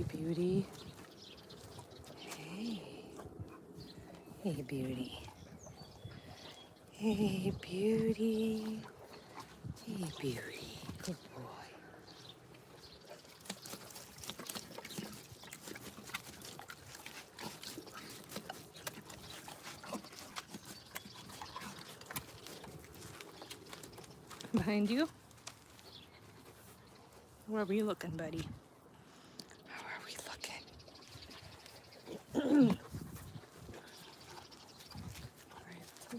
Hey, beauty. Hey. Hey, beauty. Hey, beauty. Hey, beauty. Good boy. Behind you? Where are we looking, buddy? How are we looking? All right, let's go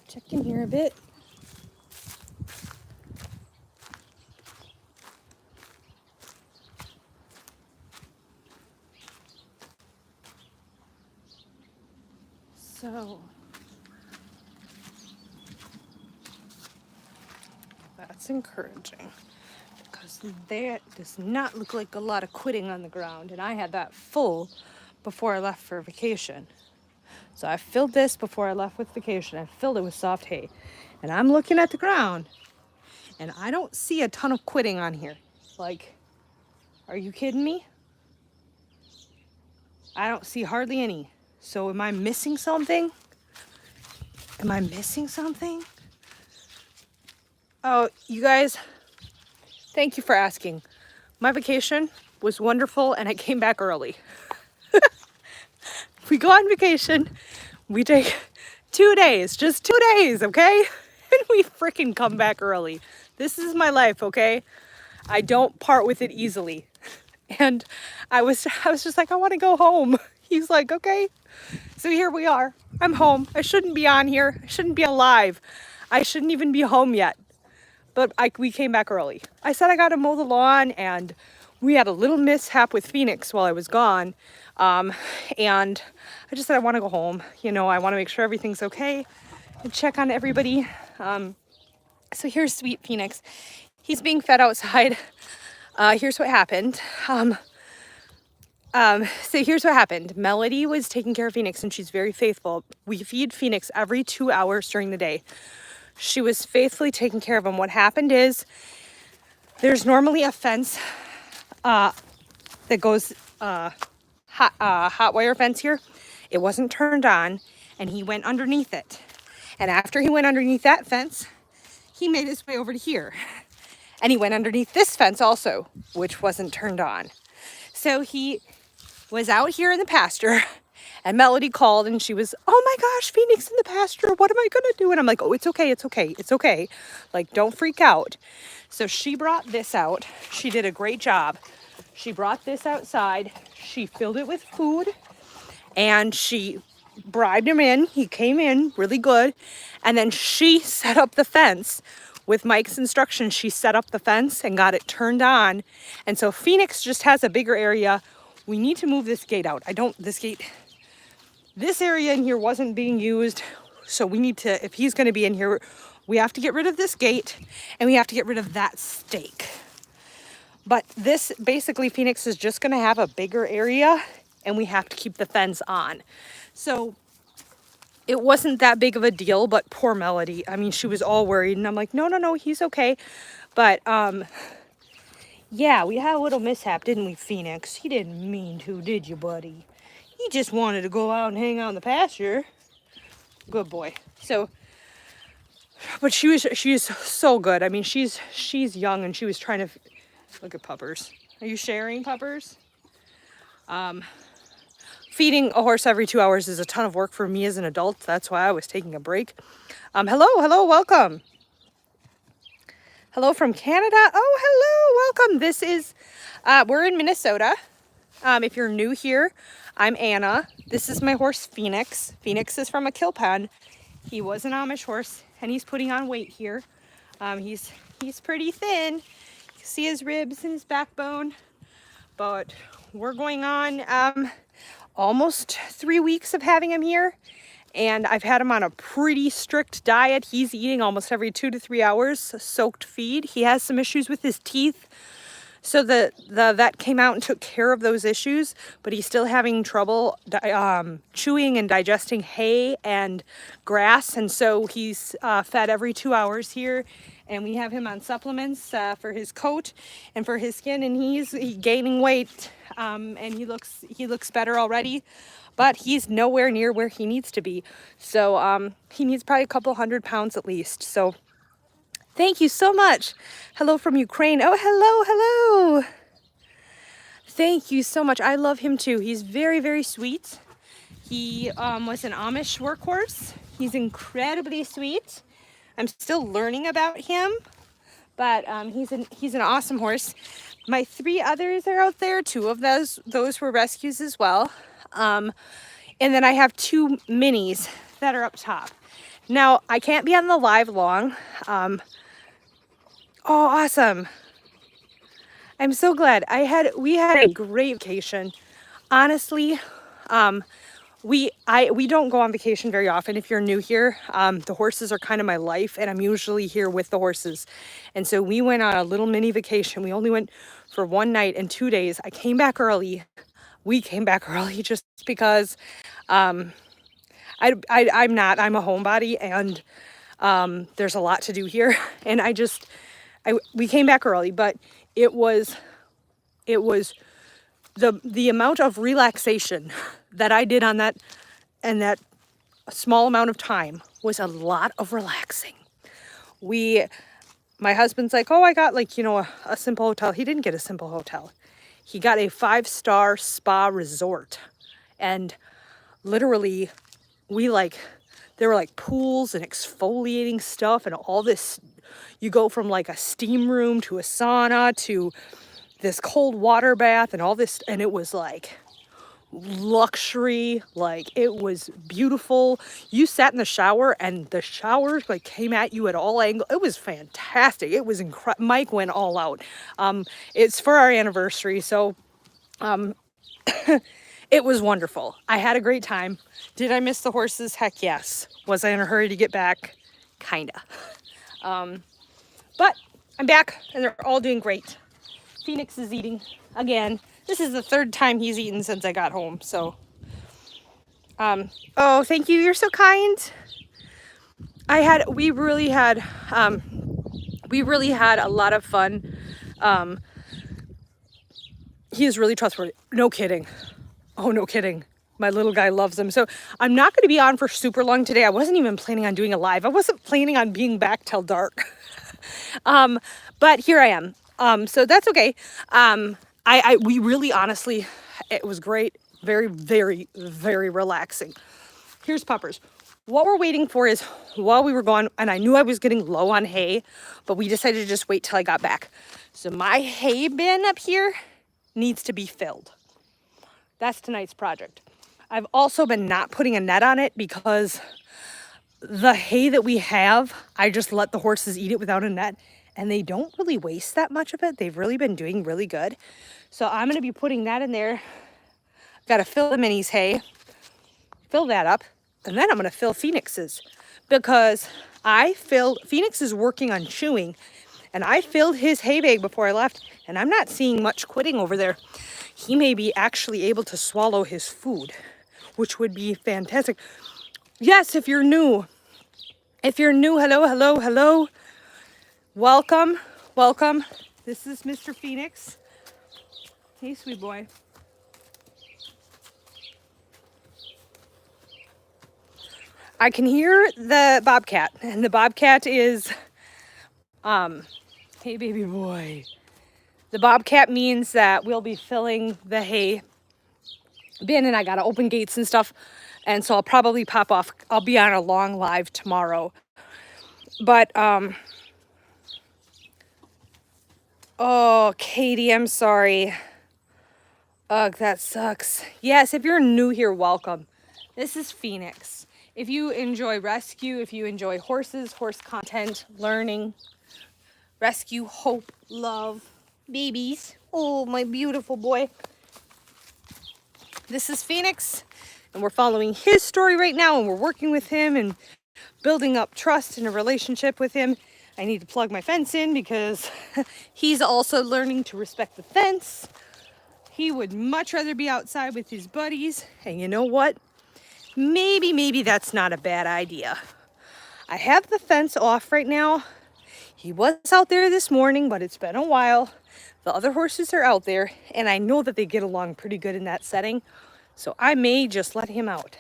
check in here a bit. So that's encouraging because that does not look like a lot of quitting on the ground, and I had that full before I left for vacation. So I filled this before I left with vacation. I filled it with soft hay, and I'm looking at the ground, and I don't see a ton of quitting on here. Like, are you kidding me? I don't see hardly any. So am I missing something? Am I missing something? Oh, you guys, thank you for asking. My vacation was wonderful and I came back early. We go on vacation, we take 2 days, just 2 days, okay? And we freaking come back early. This is my life, okay? I don't part with it easily. And I was just like, I want to go home. He's like, okay. So here we are. I'm home. I shouldn't be on here. I shouldn't be alive. I shouldn't even be home yet. But we came back early. I said I got to mow the lawn, and we had a little mishap with Phoenix while I was gone. And I just said I want to go home. You know, I want to make sure everything's okay and check on everybody. So here's sweet Phoenix. He's being fed outside. Here's what happened. So here's what happened. Melody was taking care of Phoenix, and she's very faithful. We feed Phoenix every 2 hours during the day. She was faithfully taking care of him. What happened is there's normally a fence that goes hot wire fence here. It wasn't turned on, and he went underneath it. And after he went underneath that fence, he made his way over to here. And he went underneath this fence also, which wasn't turned on. So he was out here in the pasture, and Melody called, and she was, oh my gosh, Phoenix in the pasture, what am I gonna do? And I'm like, oh, it's okay, it's okay, it's okay. Like, don't freak out. So she brought this out. She did a great job. She brought this outside. She filled it with food, and she bribed him in. He came in really good. And then she set up the fence. With Mike's instructions, she set up the fence and got it turned on. And so Phoenix just has a bigger area. We need to move this gate out. This area in here wasn't being used. So we need to, if he's going to be in here, we have to get rid of this gate, and we have to get rid of that stake. But this, basically, Phoenix is just going to have a bigger area, and we have to keep the fence on. So it wasn't that big of a deal, but poor Melody. I mean, she was all worried, and I'm like, no, he's okay. But, yeah, we had a little mishap, didn't we, Phoenix? He didn't mean to, did you, buddy? He just wanted to go out and hang out in the pasture. Good boy. So, but she's so good. I mean, she's young, and she was trying to, look at Puppers. Are you sharing, Puppers? Feeding a horse every 2 hours is a ton of work for me as an adult. That's why I was taking a break. Hello, welcome. Hello from Canada. Oh, hello, welcome. This is, we're in Minnesota. If you're new here, I'm Anna. This is my horse, Phoenix. Phoenix is from a kill pen. He was an Amish horse, and he's putting on weight here. He's pretty thin. You can see his ribs and his backbone. But we're going on almost 3 weeks of having him here. And I've had him on a pretty strict diet. He's eating almost every 2 to 3 hours, soaked feed. He has some issues with his teeth. So the vet came out and took care of those issues, but he's still having trouble chewing and digesting hay and grass. And so he's fed every 2 hours here. And we have him on supplements for his coat and for his skin. And he's gaining weight and he looks better already. But he's nowhere near where he needs to be. So he needs probably a couple 100 pounds at least. So thank you so much. Hello from Ukraine. Oh, hello. Thank you so much. I love him too. He's very, very sweet. He was an Amish workhorse. He's incredibly sweet. I'm still learning about him, but he's an awesome horse. My 3 others are out there. 2 of those were rescues as well. And then I have 2 minis that are up top. Now, I can't be on the live long. Oh, awesome. I'm so glad. We had a great vacation. Honestly, we don't go on vacation very often. If you're new here, the horses are kind of my life, and I'm usually here with the horses. And so we went on a little mini vacation. We only went for 1 night and 2 days. I came back early. We came back early just because I'm a homebody, and there's a lot to do here. And we came back early, but it was the amount of relaxation that I did on that, and that small amount of time was a lot of relaxing. My husband's like, oh, I got a simple hotel. He didn't get a simple hotel. He got a 5-star spa resort, and literally there were pools and exfoliating stuff and all this. You go from a steam room to a sauna to this cold water bath and all this, and it was luxury. It was beautiful. You sat in the shower and the showers came at you at all angles. It was fantastic. It was incredible. Mike went all out. It's for our anniversary, so it was wonderful. I had a great time. Did I miss the horses? Heck yes. Was I in a hurry to get back? Kinda. But I'm back and they're all doing great. Phoenix is eating again. This is the 3rd time he's eaten since I got home. So, oh, thank you. You're so kind. We really had a lot of fun. He is really trustworthy. No kidding. Oh, no kidding. My little guy loves him. So I'm not going to be on for super long today. I wasn't even planning on doing a live. I wasn't planning on being back till dark. But here I am. So that's okay. We really, honestly, it was great. Very, very, very relaxing. Here's Puppers. What we're waiting for is, while we were gone, and I knew I was getting low on hay, but we decided to just wait till I got back. So my hay bin up here needs to be filled. That's tonight's project. I've also been not putting a net on it because the hay that we have, I just let the horses eat it without a net, and they don't really waste that much of it. They've really been doing really good. So I'm going to be putting that in there. Got to fill the minis hay, fill that up, and then I'm going to fill Phoenix's, because Phoenix is working on chewing, and I filled his hay bag before I left, and I'm not seeing much quitting over there. He may be actually able to swallow his food, which would be fantastic. Yes, if you're new, hello. Welcome. This is Mr. Phoenix. Hey, sweet boy. I can hear the bobcat, and the bobcat is, hey, baby boy. The bobcat means that we'll be filling the hay bin, and I gotta open gates and stuff, and so I'll probably pop off. I'll be on a long live tomorrow. But, oh, Katie, I'm sorry. Ugh, that sucks. Yes, if you're new here, welcome. This is Phoenix. If you enjoy rescue, if you enjoy horses, horse content, learning, rescue, hope, love, babies. Oh, my beautiful boy. This is Phoenix, and we're following his story right now, and we're working with him and building up trust and a relationship with him. I need to plug my fence in because he's also learning to respect the fence. He would much rather be outside with his buddies. And you know what? Maybe that's not a bad idea. I have the fence off right now. He was out there this morning, but it's been a while. The other horses are out there, and I know that they get along pretty good in that setting. So I may just let him out.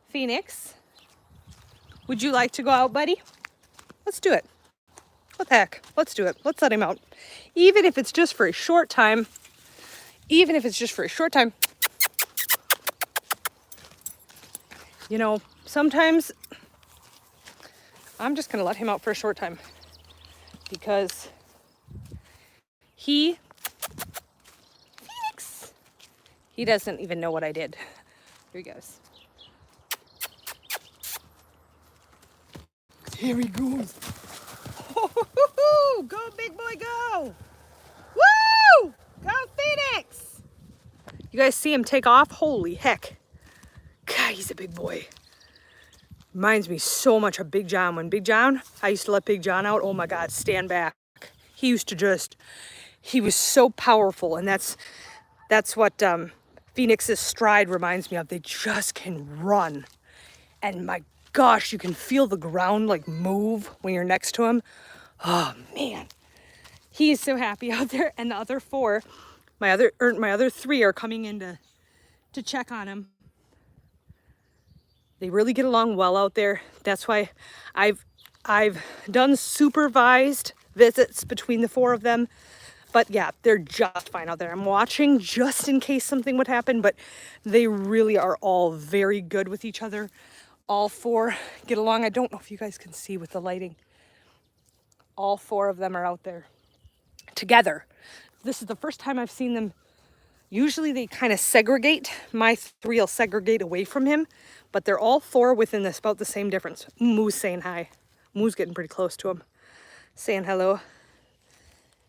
Phoenix, would you like to go out, buddy? Let's do it. What the heck? Let's do it. Let's let him out. Even if it's just for a short time. Even if it's just for a short time. You know, sometimes I'm just going to let him out for a short time. Because Phoenix, he doesn't even know what I did. Here he goes. Here he goes. Oh, go, big boy, go. Woo! Go, Phoenix. You guys see him take off? Holy heck. God, he's a big boy. Reminds me so much of Big John. When Big John, I used to let Big John out. Oh my God, stand back. He used to just, he was so powerful. And that's what Phoenix's stride reminds me of. They just can run. And my gosh, you can feel the ground like move when you're next to him. Oh man, he is so happy out there. And the other four, my other three are coming in to check on him. They really get along well out there. That's why I've done supervised visits between the four of them. But yeah, they're just fine out there. I'm watching just in case something would happen, but they really are all very good with each other. All four get along. I don't know if you guys can see with the lighting. All four of them are out there together. This is the first time I've seen them. Usually they kind of segregate. My three will segregate away from him, but they're all four within about the same difference. Moo's saying hi. Moo's getting pretty close to him, saying hello.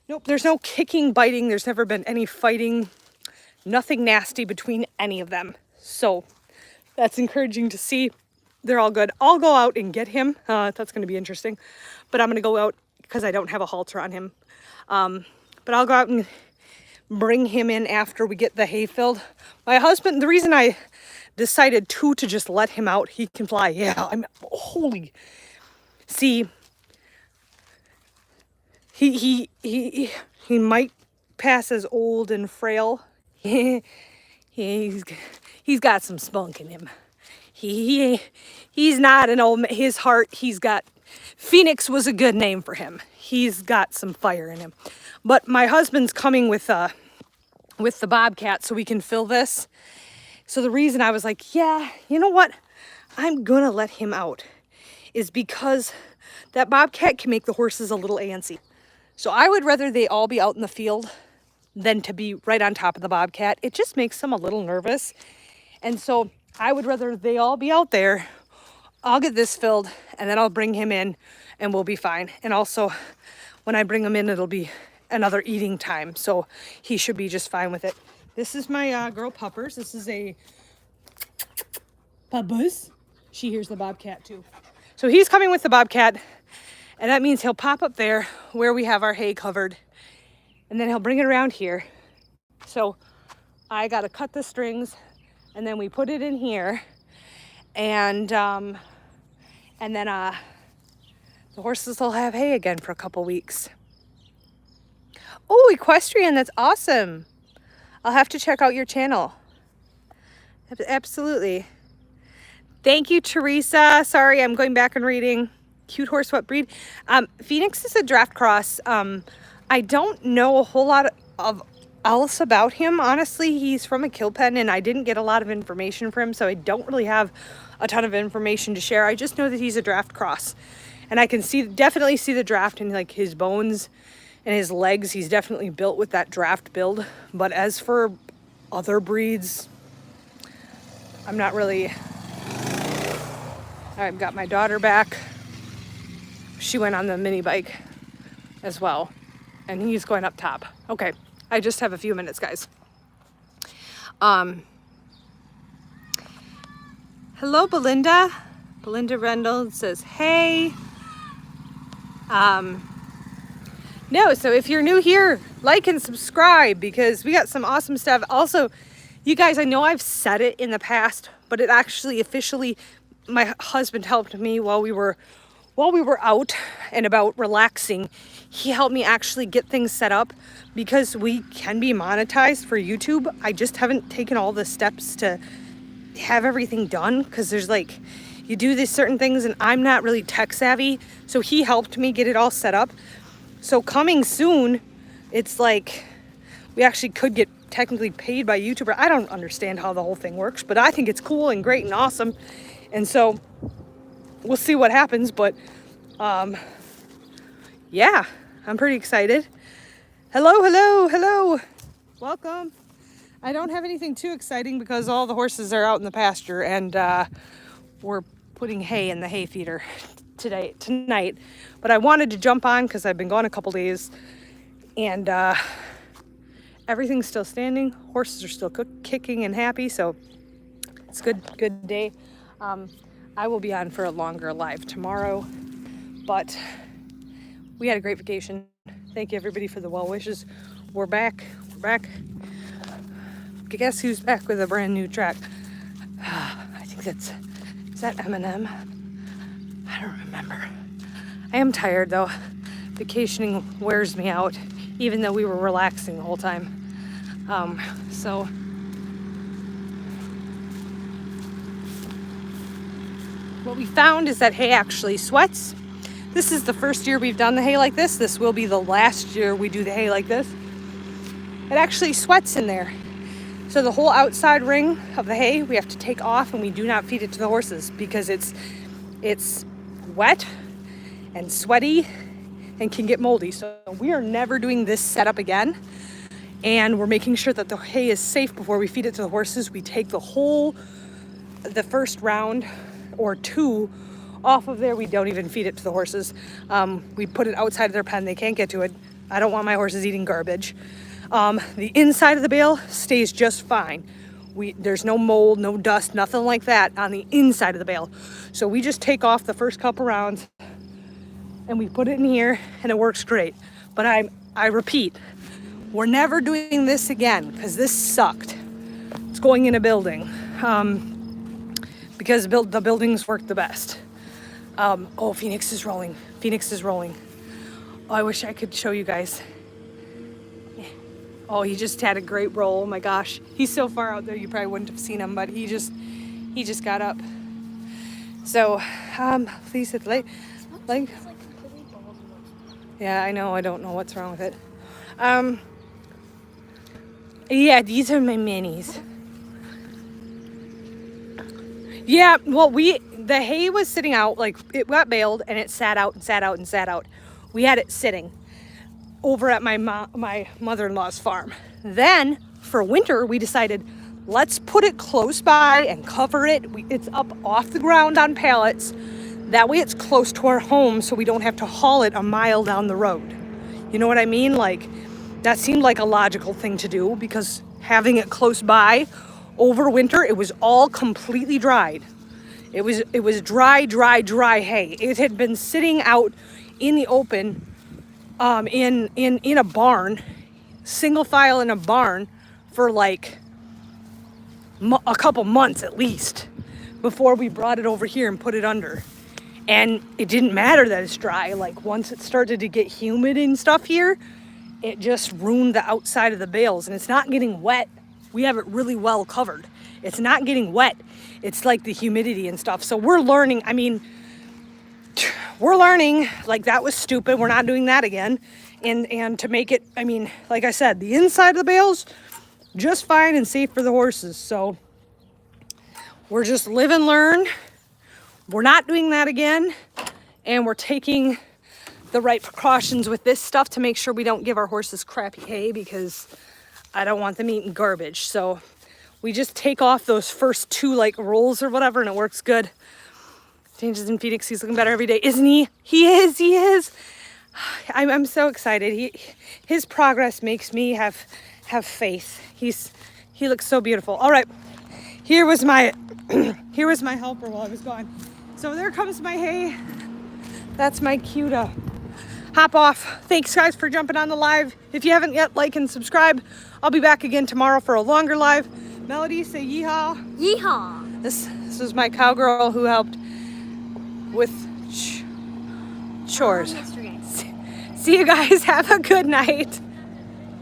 Nope, there's no kicking, biting. There's never been any fighting. Nothing nasty between any of them. So that's encouraging to see. They're all good. I'll go out and get him. That's going to be interesting. But I'm going to go out because I don't have a halter on him. But I'll go out and bring him in after we get the hay filled. My husband, the reason I decided to just let him out, he can fly. Yeah, holy. See, he might pass as old and frail. He's got some spunk in him. He's not an old man. His heart, Phoenix was a good name for him. He's got some fire in him. But my husband's coming with the bobcat so we can fill this. So the reason I was like, yeah, you know what? I'm gonna let him out is because that bobcat can make the horses a little antsy. So I would rather they all be out in the field than to be right on top of the bobcat. It just makes them a little nervous. And so I would rather they all be out there. I'll get this filled and then I'll bring him in and we'll be fine. And also when I bring him in, it'll be another eating time. So he should be just fine with it. This is my girl Puppers. This is a Puppers. She hears the bobcat too. So he's coming with the bobcat and that means he'll pop up there where we have our hay covered and then he'll bring it around here. So I got to cut the strings and then we put it in here and then the horses will have hay again for a couple weeks. Oh, equestrian, that's awesome. I'll have to check out your channel. Absolutely. Thank you, Teresa. Sorry, I'm going back and reading. Cute horse, what breed? Phoenix is a draft cross. I don't know a whole lot of else about him. Honestly, he's from a kill pen and I didn't get a lot of information for him, so I don't really have a ton of information to share. I just know that he's a draft cross. And I can definitely see the draft in like his bones and his legs. He's definitely built with that draft build. But as for other breeds, I'm not really. I've got my daughter back. She went on the mini bike as well. And he's going up top. Okay, I just have a few minutes, guys. Hello, Belinda. Belinda Rendell says, hey. No, so if you're new here, like and subscribe because we got some awesome stuff. Also, you guys, I know I've said it in the past, but it actually officially, my husband helped me while we were out and about relaxing. He helped me actually get things set up because we can be monetized for YouTube. I just haven't taken all the steps to have everything done because there's like, you do these certain things and I'm not really tech savvy. So he helped me get it all set up. So coming soon, it's like we actually could get technically paid by YouTuber. I don't understand how the whole thing works, but I think it's cool and great and awesome. And so we'll see what happens, but yeah, I'm pretty excited. Hello. Welcome. I don't have anything too exciting because all the horses are out in the pasture and we're putting hay in the hay feeder tonight. But I wanted to jump on because I've been gone a couple days and everything's still standing. Horses are still kicking and happy, so it's good day. I will be on for a longer live tomorrow, but we had a great vacation. Thank you everybody for the well wishes. We're back. Guess who's back with a brand new track? I think is that Eminem? I don't remember. I am tired though. Vacationing wears me out, even though we were relaxing the whole time. So what we found is that hay actually sweats. This is the first year we've done the hay like this. This will be the last year we do the hay like this. It actually sweats in there. So the whole outside ring of the hay we have to take off, and we do not feed it to the horses because it's wet and sweaty and can get moldy. So we are never doing this setup again. And we're making sure that the hay is safe before we feed it to the horses. We take the first round or two off of there. We don't even feed it to the horses. We put it outside of their pen. They can't get to it. I don't want my horses eating garbage. The inside of the bale stays just fine. There's no mold, no dust, nothing like that on the inside of the bale. So we just take off the first couple rounds and we put it in here and it works great. But I repeat, we're never doing this again because this sucked. It's going in a building because the buildings work the best. Oh, Phoenix is rolling. Oh, I wish I could show you guys. Oh, he just had a great roll. Oh my gosh. He's so far out there you probably wouldn't have seen him, but he just got up. So, please hit the light. Like, yeah, I know. I don't know what's wrong with it. Yeah, these are my minis. Yeah, well, the hay was sitting out, like it got baled and it sat out. We had it sitting over at my mother-in-law's farm. Then for winter, we decided let's put it close by and cover it. It's up off the ground on pallets. That way it's close to our home so we don't have to haul it a mile down the road. You know what I mean? Like that seemed like a logical thing to do because having it close by over winter, it was all completely dried. It was dry hay. It had been sitting out in the open in a barn, single file in a barn for like a couple months at least before we brought it over here and put it under. And it didn't matter that it's dry. Like once it started to get humid and stuff here, it just ruined the outside of the bales and it's not getting wet. We have it really well covered. It's not getting wet. It's like the humidity and stuff. So we're learning. Like that was stupid. We're not doing that again. And to make it, like I said, the inside of the bales, just fine and safe for the horses. So we're just live and learn. We're not doing that again. And we're taking the right precautions with this stuff to make sure we don't give our horses crappy hay because I don't want them eating garbage. So we just take off those first two like rolls or whatever and it works good. Changes in Phoenix, he's looking better every day, isn't he? He is. I'm so excited. His progress makes me have faith. He looks so beautiful. All right, here was my helper while I was gone. So there comes my hay. That's my Cuda. hop off. Thanks guys for jumping on the live. If you haven't yet, like and subscribe. I'll be back again tomorrow for a longer live. Melody, say yeehaw. Yeehaw. This is my cowgirl who helped with chores. Yesterday. See you guys. Have a good night.